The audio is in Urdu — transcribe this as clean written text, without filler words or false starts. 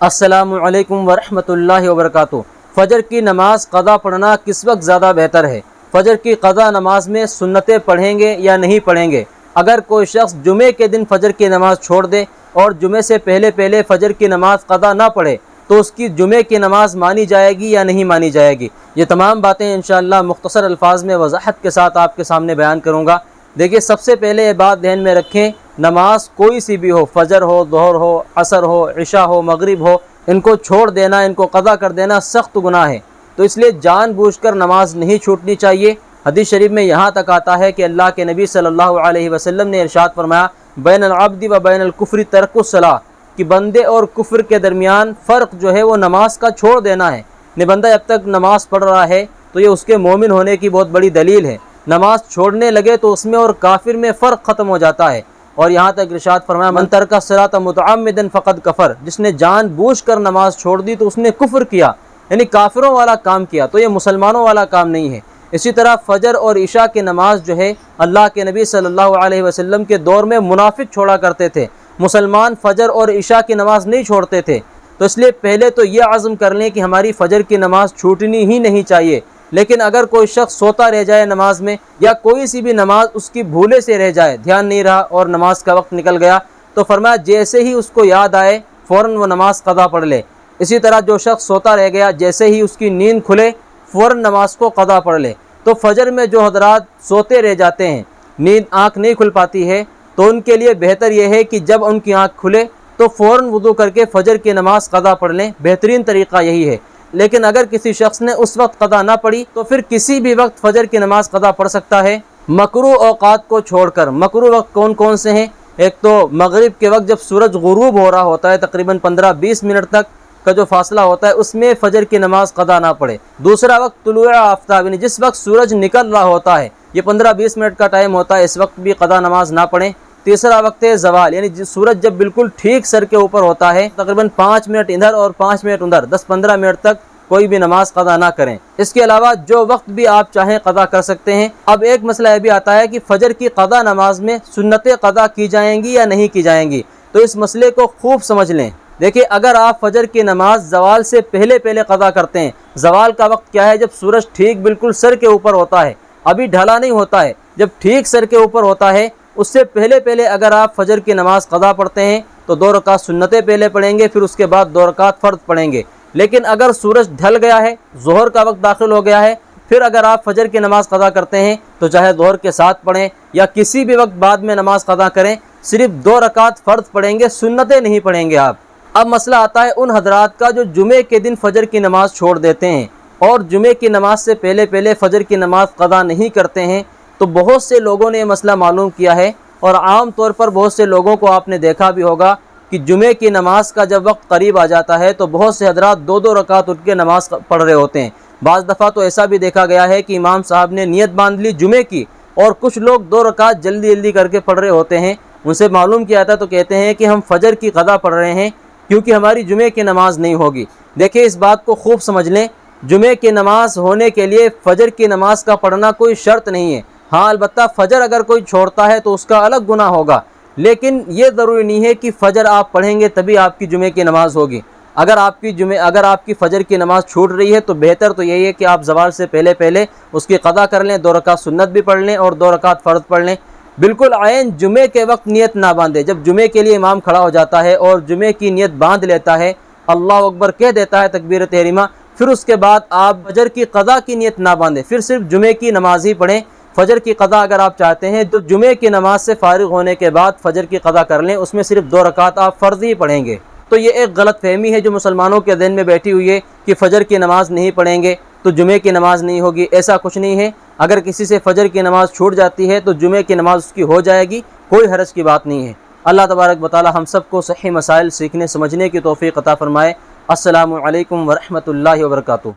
السلام علیکم ورحمۃ اللہ وبرکاتہ۔ فجر کی نماز قضا پڑھنا کس وقت زیادہ بہتر ہے؟ فجر کی قضا نماز میں سنتیں پڑھیں گے یا نہیں پڑھیں گے؟ اگر کوئی شخص جمعے کے دن فجر کی نماز چھوڑ دے اور جمعے سے پہلے فجر کی نماز قضا نہ پڑھے تو اس کی جمعے کی نماز مانی جائے گی یا نہیں مانی جائے گی؟ یہ تمام باتیں انشاءاللہ مختصر الفاظ میں وضاحت کے ساتھ آپ کے سامنے بیان کروں گا۔ دیکھیے، سب سے پہلے یہ بات ذہن میں رکھیں، نماز کوئی سی بھی ہو، فجر ہو، ظہر ہو، عصر ہو، عشاء ہو، مغرب ہو، ان کو چھوڑ دینا، ان کو قضا کر دینا سخت گناہ ہے۔ تو اس لیے جان بوجھ کر نماز نہیں چھوٹنی چاہیے۔ حدیث شریف میں یہاں تک آتا ہے کہ اللہ کے نبی صلی اللہ علیہ وسلم نے ارشاد فرمایا، بین العبد و بین الکفر ترک الصلاۃ، کہ بندے اور کفر کے درمیان فرق جو ہے وہ نماز کا چھوڑ دینا ہے۔ بندہ جب تک نماز پڑھ رہا ہے تو یہ اس کے مومن ہونے کی بہت بڑی دلیل ہے۔ نماز چھوڑنے لگے تو اس میں اور کافر میں فرق ختم ہو جاتا ہے۔ اور یہاں تک ارشاد فرمایا، من ترک الصلاۃ متعمدا فقد کفر، جس نے جان بوجھ کر نماز چھوڑ دی تو اس نے کفر کیا، یعنی کافروں والا کام کیا، تو یہ مسلمانوں والا کام نہیں ہے۔ اسی طرح فجر اور عشاء کی نماز جو ہے، اللہ کے نبی صلی اللہ علیہ وسلم کے دور میں منافق چھوڑا کرتے تھے، مسلمان فجر اور عشاء کی نماز نہیں چھوڑتے تھے۔ تو اس لیے پہلے تو یہ عزم کر لیں کہ ہماری فجر کی نماز چھوٹنی ہی نہیں چاہیے۔ لیکن اگر کوئی شخص سوتا رہ جائے نماز میں، یا کوئی سی بھی نماز اس کی بھولے سے رہ جائے، دھیان نہیں رہا اور نماز کا وقت نکل گیا، تو فرمایا جیسے ہی اس کو یاد آئے فوراً وہ نماز قضا پڑھ لے۔ اسی طرح جو شخص سوتا رہ گیا، جیسے ہی اس کی نیند کھلے فوراً نماز کو قضا پڑھ لے۔ تو فجر میں جو حضرات سوتے رہ جاتے ہیں، نیند آنکھ نہیں کھل پاتی ہے، تو ان کے لیے بہتر یہ ہے کہ جب ان کی آنکھ کھلے تو فوراً وضو کر کے فجر کی نماز قضا پڑھ لیں، بہترین طریقہ یہی ہے۔ لیکن اگر کسی شخص نے اس وقت قضا نہ پڑھی تو پھر کسی بھی وقت فجر کی نماز قضا پڑھ سکتا ہے، مکروہ اوقات کو چھوڑ کر۔ مکروہ وقت کون کون سے ہیں؟ ایک تو مغرب کے وقت جب سورج غروب ہو رہا ہوتا ہے، تقریباً 15-20 منٹ تک کا جو فاصلہ ہوتا ہے، اس میں فجر کی نماز قضا نہ پڑھے۔ دوسرا وقت طلوع آفتاب، یعنی جس وقت سورج نکل رہا ہوتا ہے، یہ 15-20 منٹ کا ٹائم ہوتا ہے، اس وقت بھی قضا نماز نہ پڑھیں۔ تیسرا وقت ہے زوال، یعنی سورج جب بالکل ٹھیک سر کے اوپر ہوتا ہے، تقریباً 5 منٹ ادھر اور 5 منٹ ادھر، 10-15 منٹ تک کوئی بھی نماز قضا نہ کریں۔ اس کے علاوہ جو وقت بھی آپ چاہیں قضا کر سکتے ہیں۔ اب ایک مسئلہ یہ بھی آتا ہے کہ فجر کی قضا نماز میں سنتیں قضا کی جائیں گی یا نہیں کی جائیں گی، تو اس مسئلے کو خوب سمجھ لیں۔ دیکھیں، اگر آپ فجر کی نماز زوال سے پہلے قضا کرتے ہیں، زوال کا وقت کیا ہے؟ جب سورج ٹھیک بالکل سر کے اوپر ہوتا ہے، ابھی ڈھلا نہیں ہوتا ہے، جب ٹھیک سر کے اوپر ہوتا ہے، اس سے پہلے اگر آپ فجر کی نماز قضا پڑھتے ہیں تو 2 رکعت سنتیں پہلے پڑھیں گے، پھر اس کے بعد 2 رکعت فرض پڑھیں گے۔ لیکن اگر سورج ڈھل گیا ہے، ظہر کا وقت داخل ہو گیا ہے، پھر اگر آپ فجر کی نماز قضا کرتے ہیں تو چاہے ظہر کے ساتھ پڑھیں یا کسی بھی وقت بعد میں نماز قضا کریں، صرف 2 رکعت فرض پڑھیں گے، سنتیں نہیں پڑھیں گے آپ۔ اب مسئلہ آتا ہے ان حضرات کا جو جمعے کے دن فجر کی نماز چھوڑ دیتے ہیں اور جمعے کی نماز سے پہلے فجر کی نماز قضا نہیں کرتے ہیں۔ تو بہت سے لوگوں نے یہ مسئلہ معلوم کیا ہے، اور عام طور پر بہت سے لوگوں کو آپ نے دیکھا بھی ہوگا کہ جمعے کی نماز کا جب وقت قریب آ جاتا ہے تو بہت سے حضرات 2 رکعت اٹھ کے نماز پڑھ رہے ہوتے ہیں۔ بعض دفعہ تو ایسا بھی دیکھا گیا ہے کہ امام صاحب نے نیت باندھ لی جمعے کی، اور کچھ لوگ 2 رکعت جلدی کر کے پڑھ رہے ہوتے ہیں۔ ان سے معلوم کیا تھا تو کہتے ہیں کہ ہم فجر کی قضا پڑھ رہے ہیں کیونکہ ہماری جمعے کی نماز نہیں ہوگی۔ دیکھیں، اس بات کو خوب سمجھ لیں، جمعے کی نماز ہونے کے لیے فجر کی نماز کا پڑھنا کوئی شرط نہیں ہے۔ ہاں، البتہ فجر اگر کوئی چھوڑتا ہے تو اس کا الگ گناہ ہوگا، لیکن یہ ضروری نہیں ہے کہ فجر آپ پڑھیں گے تبھی آپ کی جمعے کی نماز ہوگی۔ اگر آپ کی فجر کی نماز چھوٹ رہی ہے تو بہتر تو یہی ہے کہ آپ زوال سے پہلے اس کی قضا کر لیں، 2 رکعت سنت بھی پڑھ لیں اور 2 رکعت فرض پڑھ لیں۔ بالکل عین جمعے کے وقت نیت نہ باندھے۔ جب جمعے کے لیے امام کھڑا ہو جاتا ہے اور جمعے کی نیت باندھ لیتا ہے، اللہ اکبر کہہ دیتا ہے، تکبیر تحریمہ، پھر اس کے بعد آپ فجر کی قضا کی نیت نہ باندھیں، پھر صرف جمعے کی نماز ہی پڑھیں۔ فجر کی قضا اگر آپ چاہتے ہیں تو جمعے کی نماز سے فارغ ہونے کے بعد فجر کی قضا کر لیں، اس میں صرف 2 رکعت آپ فرض ہی پڑھیں گے۔ تو یہ ایک غلط فہمی ہے جو مسلمانوں کے ذہن میں بیٹھی ہوئی ہے کہ فجر کی نماز نہیں پڑھیں گے تو جمعے کی نماز نہیں ہوگی۔ ایسا کچھ نہیں ہے۔ اگر کسی سے فجر کی نماز چھوٹ جاتی ہے تو جمعے کی نماز اس کی ہو جائے گی، کوئی حرج کی بات نہیں ہے۔ اللہ تبارک و تعالی ہم سب کو صحیح مسائل سیکھنے سمجھنے کی توفیق عطا فرمائے۔ السلام علیکم ورحمۃ اللہ وبرکاتہ۔